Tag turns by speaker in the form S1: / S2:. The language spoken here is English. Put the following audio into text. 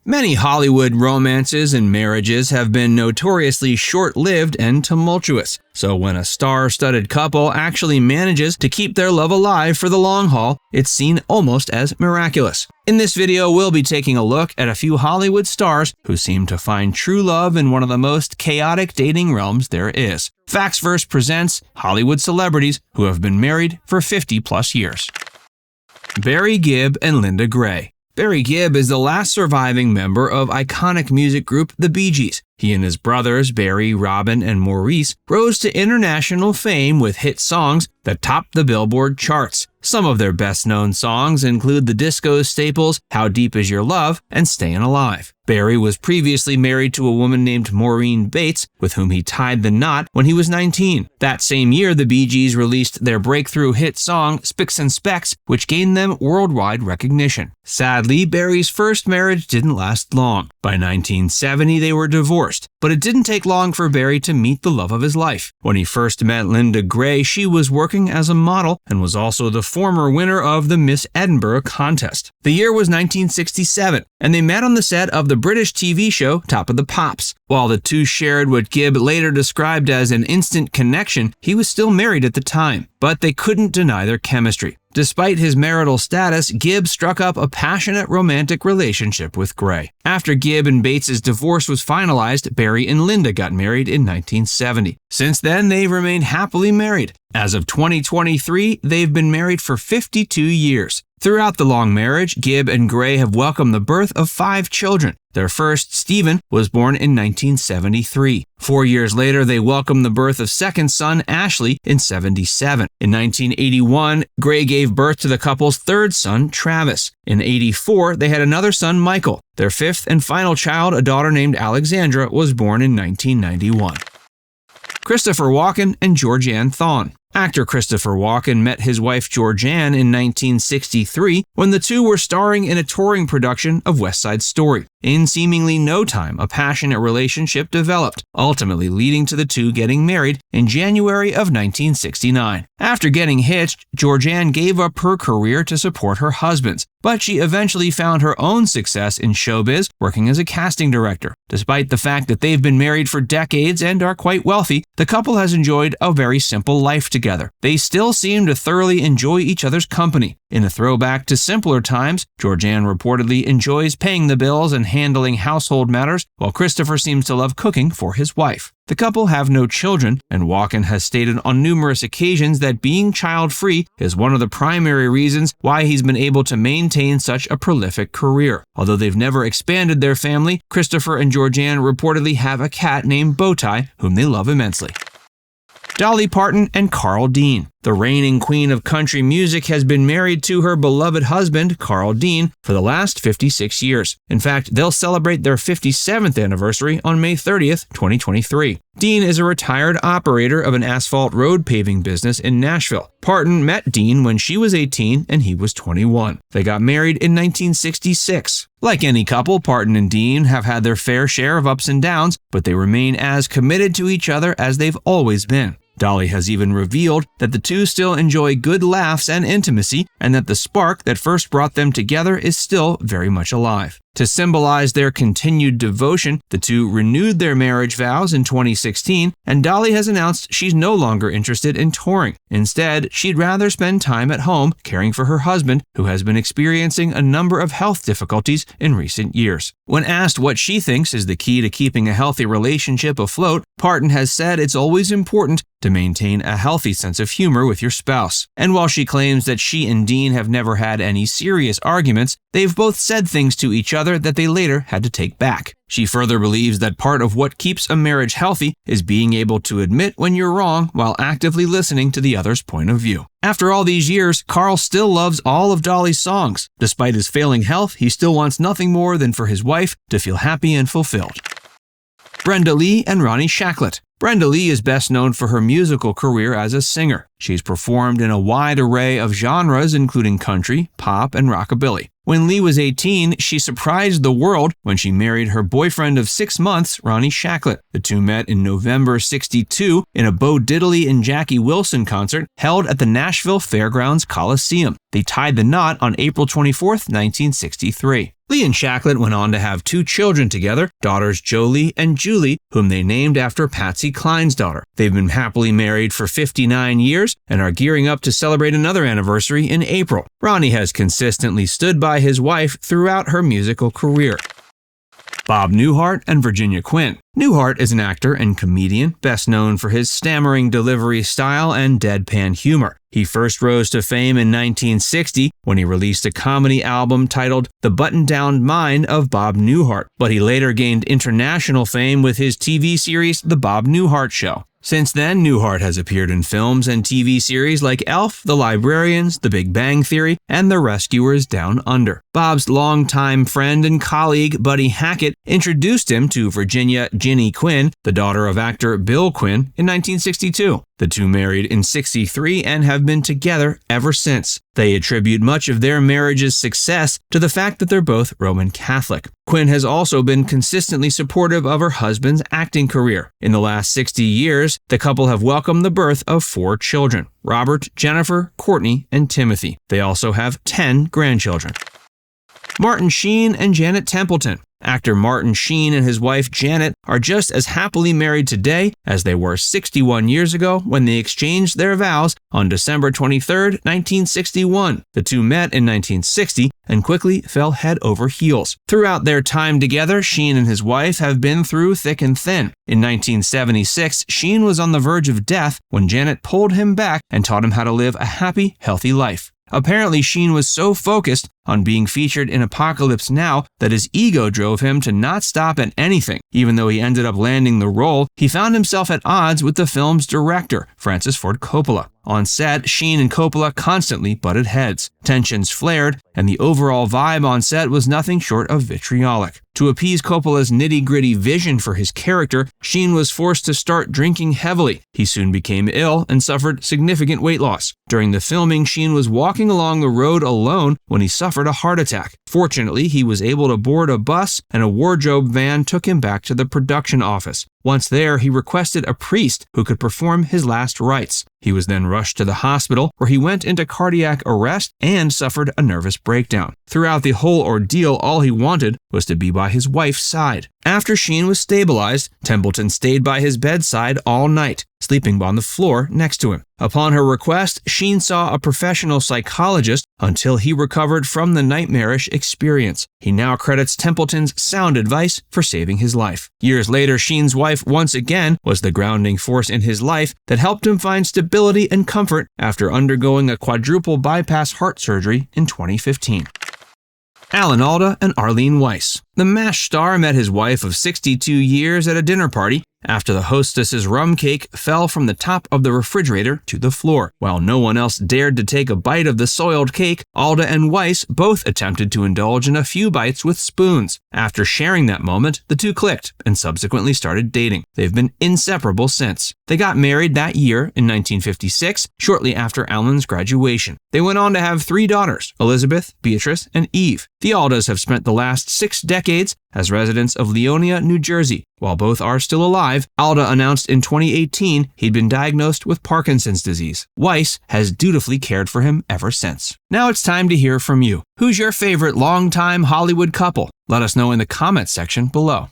S1: Many Hollywood romances and marriages have been notoriously short-lived and tumultuous, so when a star-studded couple actually manages to keep their love alive for the long haul, it's seen almost as miraculous. In this video, we'll be taking a look at a few Hollywood stars who seem to find true love in one of the most chaotic dating realms there is. Facts Verse presents Hollywood celebrities who have been married for 50-plus years. Barry Gibb and Linda Gray. Barry Gibb is the last surviving member of iconic music group The Bee Gees. He and his brothers, Barry, Robin, and Maurice, rose to international fame with hit songs that topped the Billboard charts. Some of their best-known songs include the disco staples How Deep Is Your Love and Stayin' Alive. Barry was previously married to a woman named Maureen Bates, with whom he tied the knot when he was 19. That same year, the Bee Gees released their breakthrough hit song Spicks and Specks, which gained them worldwide recognition. Sadly, Barry's first marriage didn't last long. By 1970, they were divorced, but it didn't take long for Barry to meet the love of his life. When he first met Linda Gray, she was working as a model and was also the former winner of the Miss Edinburgh contest. The year was 1967, and they met on the set of the British TV show Top of the Pops. While the two shared what Gibb later described as an instant connection, he was still married at the time, but they couldn't deny their chemistry. Despite his marital status, Gibb struck up a passionate romantic relationship with Gray. After Gibb and Bates' divorce was finalized, Barry and Linda got married in 1970. Since then, they've remained happily married. As of 2023, they've been married for 52 years. Throughout the long marriage, Gibb and Gray have welcomed the birth of 5 children. Their first, Stephen, was born in 1973. 4 years later, they welcomed the birth of second son, Ashley, in 1977. In 1981, Gray gave birth to the couple's third son, Travis. In 1984, they had another son, Michael. Their fifth and final child, a daughter named Alexandra, was born in 1991. Christopher Walken and Georgianne Thon. Actor Christopher Walken met his wife Georgianne in 1963 when the two were starring in a touring production of West Side Story. In seemingly no time, a passionate relationship developed, ultimately leading to the two getting married in January of 1969. After getting hitched, Georgianne gave up her career to support her husband's, but she eventually found her own success in showbiz working as a casting director. Despite the fact that they've been married for decades and are quite wealthy, the couple has enjoyed a very simple life together. They still seem to thoroughly enjoy each other's company. In a throwback to simpler times, Georgianne reportedly enjoys paying the bills and handling household matters, while Christopher seems to love cooking for his wife. The couple have no children, and Walken has stated on numerous occasions that being child-free is one of the primary reasons why he's been able to maintain such a prolific career. Although they've never expanded their family, Christopher and Georgianne reportedly have a cat named Bowtie, whom they love immensely. Dolly Parton and Carl Dean. The reigning queen of country music has been married to her beloved husband, Carl Dean, for the last 56 years. In fact, they'll celebrate their 57th anniversary on May 30th, 2023. Dean is a retired operator of an asphalt road paving business in Nashville. Parton met Dean when she was 18 and he was 21. They got married in 1966. Like any couple, Parton and Dean have had their fair share of ups and downs, but they remain as committed to each other as they've always been. Dolly has even revealed that the two still enjoy good laughs and intimacy, and that the spark that first brought them together is still very much alive. To symbolize their continued devotion, the two renewed their marriage vows in 2016, and Dolly has announced she's no longer interested in touring. Instead, she'd rather spend time at home caring for her husband, who has been experiencing a number of health difficulties in recent years. When asked what she thinks is the key to keeping a healthy relationship afloat, Parton has said it's always important to maintain a healthy sense of humor with your spouse. And while she claims that she and Dean have never had any serious arguments, they've both said things to each other that they later had to take back. She further believes that part of what keeps a marriage healthy is being able to admit when you're wrong while actively listening to the other's point of view. After all these years, Carl still loves all of Dolly's songs. Despite his failing health, he still wants nothing more than for his wife to feel happy and fulfilled. Brenda Lee and Ronnie Shacklett. Brenda Lee is best known for her musical career as a singer. She's performed in a wide array of genres, including country, pop, and rockabilly. When Lee was 18, she surprised the world when she married her boyfriend of 6 months, Ronnie Shacklett. The two met in November '62 in a Bo Diddley and Jackie Wilson concert held at the Nashville Fairgrounds Coliseum. They tied the knot on April 24, 1963. Lee and Shacklett went on to have 2 children together, daughters Jolie and Julie, whom they named after Patsy Cline's daughter. They've been happily married for 59 years and are gearing up to celebrate another anniversary in April. Ronnie has consistently stood by his wife throughout her musical career. Bob Newhart and Virginia Quinn. Newhart is an actor and comedian, best known for his stammering delivery style and deadpan humor. He first rose to fame in 1960 when he released a comedy album titled The Button-Down Mind of Bob Newhart, but he later gained international fame with his TV series The Bob Newhart Show. Since then, Newhart has appeared in films and TV series like Elf, The Librarians, The Big Bang Theory, and The Rescuers Down Under. Bob's longtime friend and colleague Buddy Hackett introduced him to Virginia Ginny Quinn, the daughter of actor Bill Quinn, in 1962. The two married in '63 and have been together ever since. They attribute much of their marriage's success to the fact that they're both Roman Catholic. Quinn has also been consistently supportive of her husband's acting career. In the last 60 years, the couple have welcomed the birth of 4 children: Robert, Jennifer, Courtney, and Timothy. They also have 10 grandchildren. Martin Sheen and Janet Templeton. Actor Martin Sheen and his wife Janet are just as happily married today as they were 61 years ago when they exchanged their vows on December 23, 1961. The two met in 1960 and quickly fell head over heels. Throughout their time together, Sheen and his wife have been through thick and thin. In 1976, Sheen was on the verge of death when Janet pulled him back and taught him how to live a happy, healthy life. Apparently, Sheen was so focused on being featured in Apocalypse Now that his ego drove him to not stop at anything. Even though he ended up landing the role, he found himself at odds with the film's director, Francis Ford Coppola. On set, Sheen and Coppola constantly butted heads. Tensions flared, and the overall vibe on set was nothing short of vitriolic. To appease Coppola's nitty-gritty vision for his character, Sheen was forced to start drinking heavily. He soon became ill and suffered significant weight loss. During the filming, Sheen was walking along the road alone when he suffered a heart attack. Fortunately, he was able to board a bus, and a wardrobe van took him back to the production office. Once there, he requested a priest who could perform his last rites. He was then rushed to the hospital, where he went into cardiac arrest and suffered a nervous breakdown. Throughout the whole ordeal, all he wanted was to be by his wife's side. After Sheen was stabilized, Templeton stayed by his bedside all night, sleeping on the floor next to him. Upon her request, Sheen saw a professional psychologist until he recovered from the nightmarish experience. He now credits Templeton's sound advice for saving his life. Years later, Sheen's wife once again was the grounding force in his life that helped him find stability and comfort after undergoing a quadruple bypass heart surgery in 2015. Alda and Arlene Weiss. The MASH star met his wife of 62 years at a dinner party after the hostess's rum cake fell from the top of the refrigerator to the floor. While no one else dared to take a bite of the soiled cake, Alda and Weiss both attempted to indulge in a few bites with spoons. After sharing that moment, the two clicked and subsequently started dating. They've been inseparable since. They got married that year in 1956, shortly after Alan's graduation. They went on to have 3 daughters, Elizabeth, Beatrice, and Eve. The Aldas have spent the last 6 decades as residents of Leonia, New Jersey. While both are still alive, Alda announced in 2018 he'd been diagnosed with Parkinson's disease. Weiss has dutifully cared for him ever since. Now it's time to hear from you. Who's your favorite longtime Hollywood couple? Let us know in the comments section below.